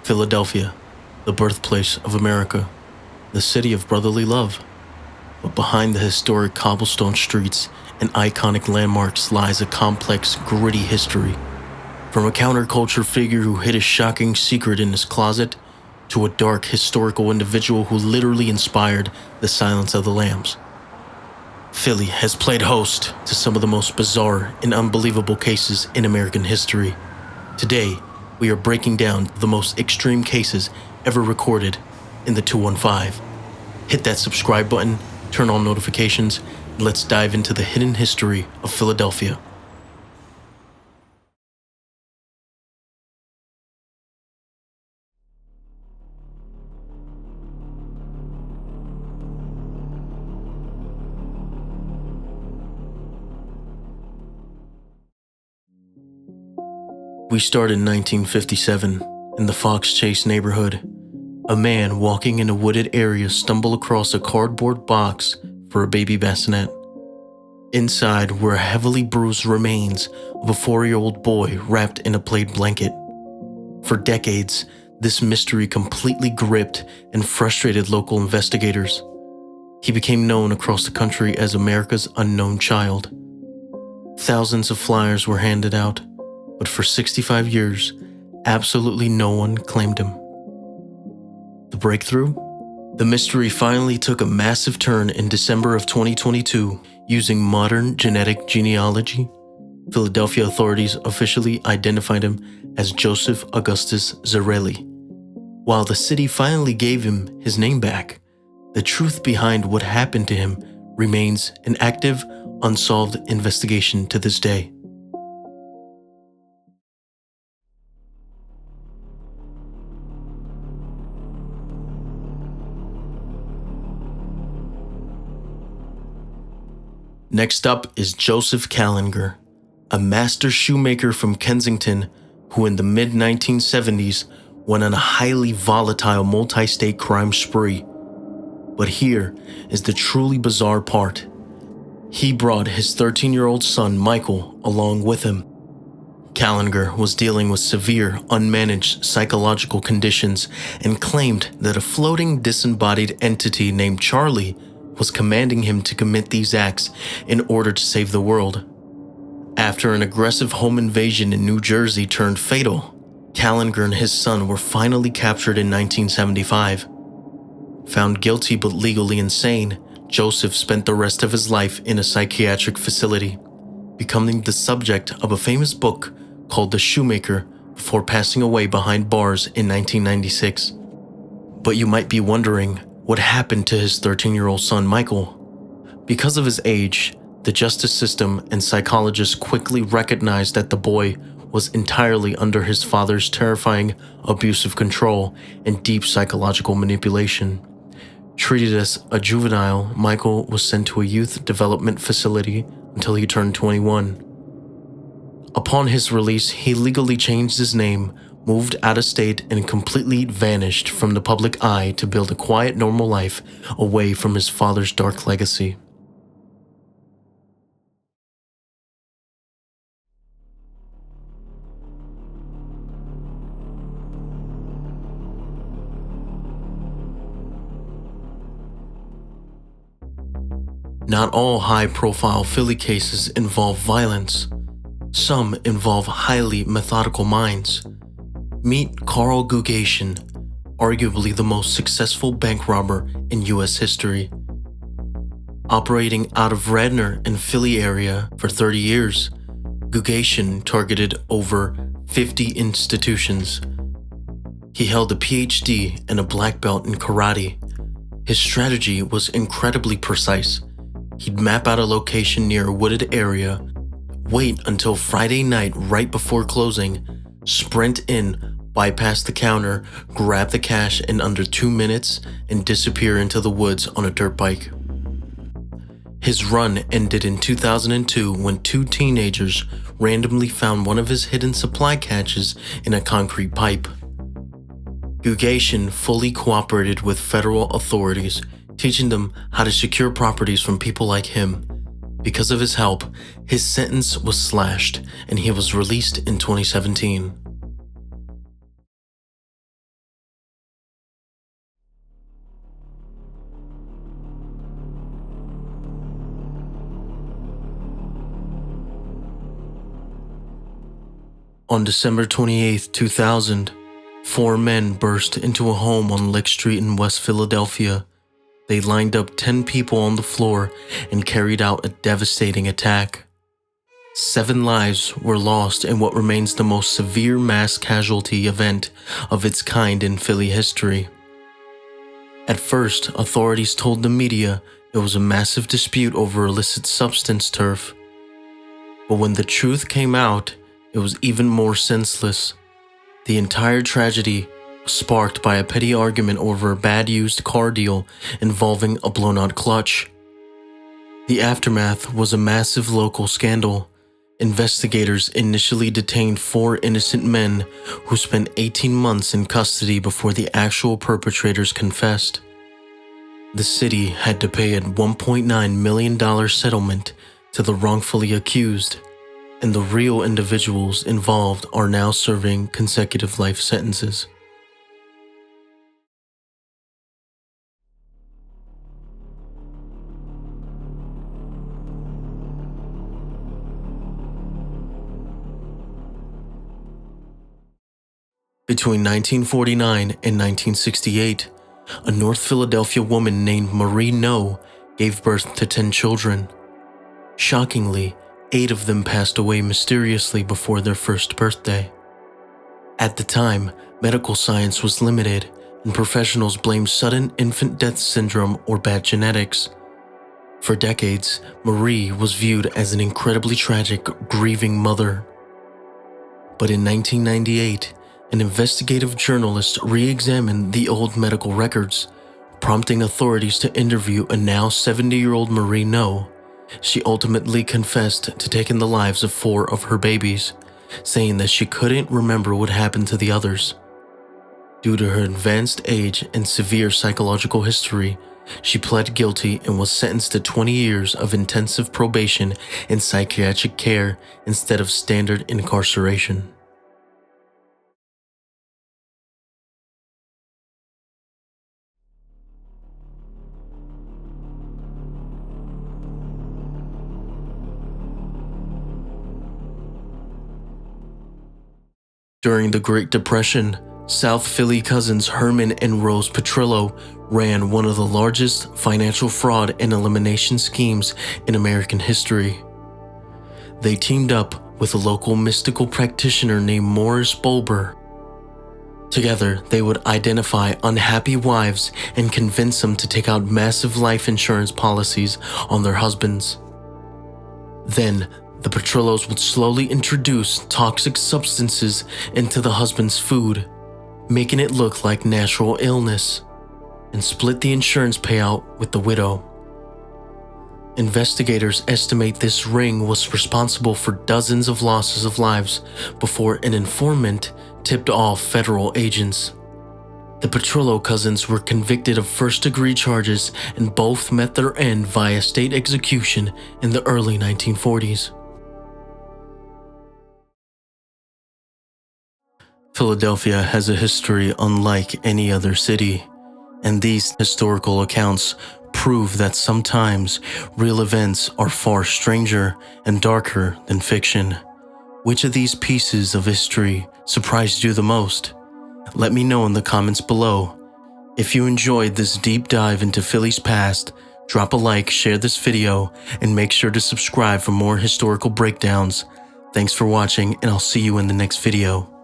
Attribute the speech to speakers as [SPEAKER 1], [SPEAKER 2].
[SPEAKER 1] Philadelphia, the birthplace of America, the city of brotherly love. But behind the historic cobblestone streets and iconic landmarks lies a complex, gritty history. From a counterculture figure who hid a shocking secret in his closet, to a dark, historical individual who literally inspired the Silence of the Lambs. Philly has played host to some of the most bizarre and unbelievable cases in American history. Today, we are breaking down the most extreme cases ever recorded in the 215. Hit that subscribe button, turn on notifications, and let's dive into the hidden history of Philadelphia. We start in 1957 in the Fox Chase neighborhood. A man walking in a wooded area stumbled across a cardboard box for a baby bassinet. Inside were heavily bruised remains of a 4-year-old boy wrapped in a plaid blanket. For decades, this mystery completely gripped and frustrated local investigators. He became known across the country as America's unknown child. Thousands of flyers were handed out, but for 65 years, absolutely no one claimed him. The breakthrough? The mystery finally took a massive turn in December of 2022. Using modern genetic genealogy, Philadelphia authorities officially identified him as Joseph Augustus Zarelli. While the city finally gave him his name back, the truth behind what happened to him remains an active, unsolved investigation to this day. Next up is Joseph Kallinger, a master shoemaker from Kensington who in the mid-1970s went on a highly volatile multi-state crime spree. But here is the truly bizarre part. He brought his 13-year-old son Michael along with him. Kallinger was dealing with severe, unmanaged psychological conditions and claimed that a floating disembodied entity named Charlie was commanding him to commit these acts in order to save the world. After an aggressive home invasion in New Jersey turned fatal, Kallinger and his son were finally captured in 1975. Found guilty but legally insane, Joseph spent the rest of his life in a psychiatric facility, becoming the subject of a famous book called The Shoemaker before passing away behind bars in 1996. But you might be wondering, what happened to his 13-year-old son, Michael? Because of his age, the justice system and psychologists quickly recognized that the boy was entirely under his father's terrifying, abusive control and deep psychological manipulation. Treated as a juvenile, Michael was sent to a youth development facility until he turned 21. Upon his release, he legally changed his name, moved out of state, and completely vanished from the public eye to build a quiet, normal life away from his father's dark legacy. Not all high-profile Philly cases involve violence. Some involve highly methodical minds. Meet Carl Gugation, arguably the most successful bank robber in U.S. history. Operating out of Radnor and Philly area for 30 years, Gugation targeted over 50 institutions. He held a PhD and a black belt in karate. His strategy was incredibly precise. He'd map out a location near a wooded area, wait until Friday night right before closing, sprint in, bypass the counter, grab the cash in under 2 minutes, and disappear into the woods on a dirt bike. His run ended in 2002 when 2 teenagers randomly found one of his hidden supply caches in a concrete pipe. Gugation fully cooperated with federal authorities, teaching them how to secure properties from people like him. Because of his help, his sentence was slashed and he was released in 2017. On December 28, 2000, four men burst into a home on Lick Street in West Philadelphia. They lined up 10 people on the floor and carried out a devastating attack. 7 lives were lost in what remains the most severe mass casualty event of its kind in Philly history. At first, authorities told the media it was a massive dispute over illicit substance turf. But when the truth came out, it was even more senseless. The entire tragedy was sparked by a petty argument over a bad used car deal involving a blown-out clutch. The aftermath was a massive local scandal. Investigators initially detained 4 innocent men who spent 18 months in custody before the actual perpetrators confessed. The city had to pay a $1.9 million settlement to the wrongfully accused, and the real individuals involved are now serving consecutive life sentences. Between 1949 and 1968, a North Philadelphia woman named Marie Noe gave birth to 10 children. Shockingly, 8 of them passed away mysteriously before their first birthday. At the time, medical science was limited, and professionals blamed sudden infant death syndrome or bad genetics. For decades, Marie was viewed as an incredibly tragic, grieving mother. But in 1998, an investigative journalist re-examined the old medical records, prompting authorities to interview a now 70-year-old Marie Noe. She ultimately confessed to taking the lives of 4 of her babies, saying that she couldn't remember what happened to the others. Due to her advanced age and severe psychological history, she pled guilty and was sentenced to 20 years of intensive probation and psychiatric care instead of standard incarceration. During the Great Depression, South Philly cousins Herman and Rose Petrillo ran one of the largest financial fraud and elimination schemes in American history. They teamed up with a local mystical practitioner named Morris Bulber. Together, they would identify unhappy wives and convince them to take out massive life insurance policies on their husbands. Then, the Petrillos would slowly introduce toxic substances into the husband's food, making it look like natural illness, and split the insurance payout with the widow. Investigators estimate this ring was responsible for dozens of losses of lives before an informant tipped off federal agents. The Petrillo cousins were convicted of first-degree charges and both met their end via state execution in the early 1940s. Philadelphia has a history unlike any other city, and these historical accounts prove that sometimes real events are far stranger and darker than fiction. Which of these pieces of history surprised you the most? Let me know in the comments below. If you enjoyed this deep dive into Philly's past, drop a like, share this video, and make sure to subscribe for more historical breakdowns. Thanks for watching, and I'll see you in the next video.